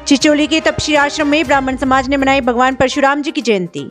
चिचोली के तपसी आश्रम में ब्राह्मण समाज ने मनाई भगवान परशुराम जी की जयंती।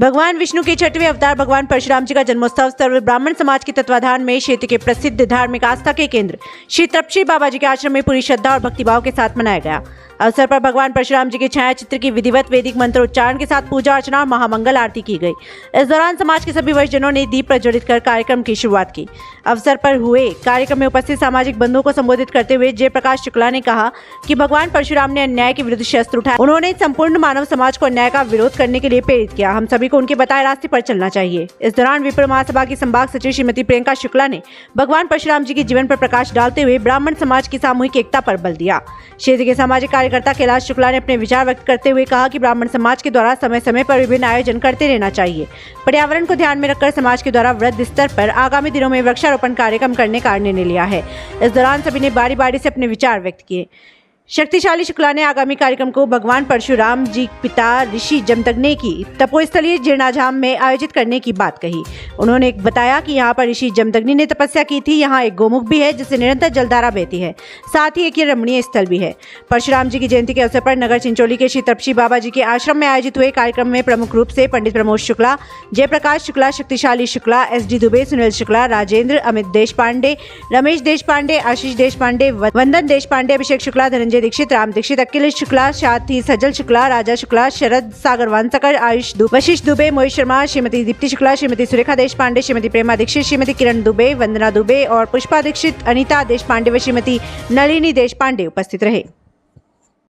भगवान विष्णु के 6वें अवतार भगवान परशुराम जी का जन्मोत्सव सर्व ब्राह्मण समाज के तत्वाधान में क्षेत्र के प्रसिद्ध धार्मिक आस्था के केंद्र श्री तपसी बाबा जी के आश्रम में पूरी श्रद्धा और भक्तिभाव के साथ मनाया गया। अवसर पर भगवान परशुराम जी के छाया चित्र की विधिवत वैदिक मंत्रोच्चारण के साथ पूजा अर्चना और महामंगल आरती की गई। इस दौरान समाज के सभी वरिष्ठजनों ने दीप प्रज्वलित कर कार्यक्रम की शुरुआत की। अवसर पर हुए कार्यक्रम में उपस्थित सामाजिक बंधुओं को संबोधित करते हुए जयप्रकाश शुक्ला ने कहा कि भगवान परशुराम ने अन्याय के विरुद्ध शस्त्र उठाया। उन्होंने संपूर्ण मानव समाज को अन्याय का विरोध करने के लिए प्रेरित किया। हम सभी को उनके बताए रास्ते पर चलना चाहिए। इस दौरान विप्र महासभा की संभाग सचिव श्रीमती प्रियंका शुक्ला ने भगवान परशुराम जी के जीवन पर प्रकाश डालते हुए ब्राह्मण समाज की सामूहिक एकता पर बल दिया। क्षेत्र के सामाजिक कार्यकर्ता कैलाश शुक्ला ने अपने विचार व्यक्त करते हुए कहा कि ब्राह्मण समाज के द्वारा समय समय पर विभिन्न आयोजन करते रहना चाहिए। पर्यावरण को ध्यान में रखकर समाज के द्वारा वृहद स्तर पर आगामी दिनों में वृक्षारोपण कार्यक्रम करने का निर्णय लिया है। इस दौरान सभी ने बारी बारी से अपने विचार व्यक्त किए। शक्तिशाली शुक्ला ने आगामी कार्यक्रम को भगवान परशुराम जी पिता ऋषि जमदग्नि की तपोस्थलीय जीर्णाझाम में आयोजित करने की बात कही। उन्होंने बताया कि यहाँ पर ऋषि जमदग्नि ने तपस्या की थी। यहाँ एक गोमुख भी है जिससे निरंतर जलधारा बहती है, साथ ही एक ये रमणीय स्थल भी है। परशुराम जी की जयंती के अवसर पर नगर चिंचोली के श्री तपसी बाबा जी के आश्रम में आयोजित हुए कार्यक्रम में प्रमुख रूप से पंडित प्रमोद शुक्ला, जयप्रकाश शुक्ला, शक्तिशाली शुक्ला, SD दुबे, सुनील शुक्ला, राजेंद्र, अमित देशपांडे, रमेश देशपांडे, आशीष देशपांडे, वंदन देशपांडे, अभिषेक शुक्ला, धनंजय दीक्षित, राम दीक्षित, अखिलेश शुक्ला, साथ ही सजल शुक्ला, राजा शुक्ला, शरद सागर वांसकर, आयुष वशिष्ठ दुबे, मोहित शर्मा, श्रीमती दीप्ति शुक्ला, श्रीमती सुरेखा देशपांडे, श्रीमती प्रेमा दीक्षित, श्रीमती किरण दुबे, वंदना दुबे और पुष्पा दीक्षित, अनीता देशपांडे व श्रीमती नलिनी देशपांडे उपस्थित रहे।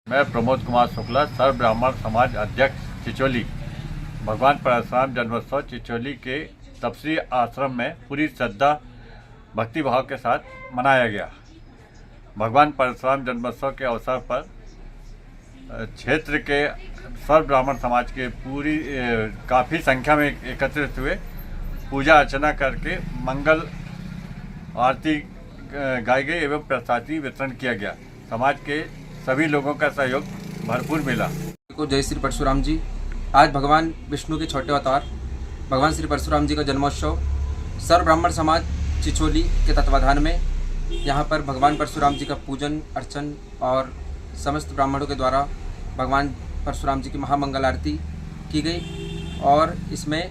मैं प्रमोद कुमार शुक्ला, सर्व ब्राह्मण समाज अध्यक्ष चिचोली। भगवान परशुराम जन्मोत्सव चिचोली के तपसी आश्रम में पूरी श्रद्धा भक्तिभाव के साथ मनाया गया। भगवान परशुराम जन्मोत्सव के अवसर पर क्षेत्र के सर्व ब्राह्मण समाज के पूरी काफ़ी संख्या में एकत्रित हुए, पूजा अर्चना करके मंगल आरती गाई गई एवं प्रसादी वितरण किया गया। समाज के सभी लोगों का सहयोग भरपूर मिला। जय श्री परशुराम जी। आज भगवान विष्णु के 6वें अवतार भगवान श्री परशुराम जी का जन्मोत्सव सर्व ब्राह्मण समाज चिचोली के तत्वाधान में यहाँ पर भगवान परशुराम जी का पूजन अर्चन और समस्त ब्राह्मणों के द्वारा भगवान परशुराम जी की महामंगल आरती की गई और इसमें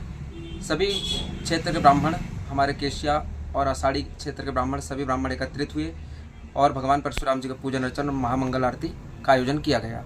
सभी क्षेत्र के ब्राह्मण, हमारे केशिया और आषाढ़ी क्षेत्र के ब्राह्मण, सभी ब्राह्मण एकत्रित हुए और भगवान परशुराम जी का पूजन अर्चन और महामंगल आरती का आयोजन किया गया।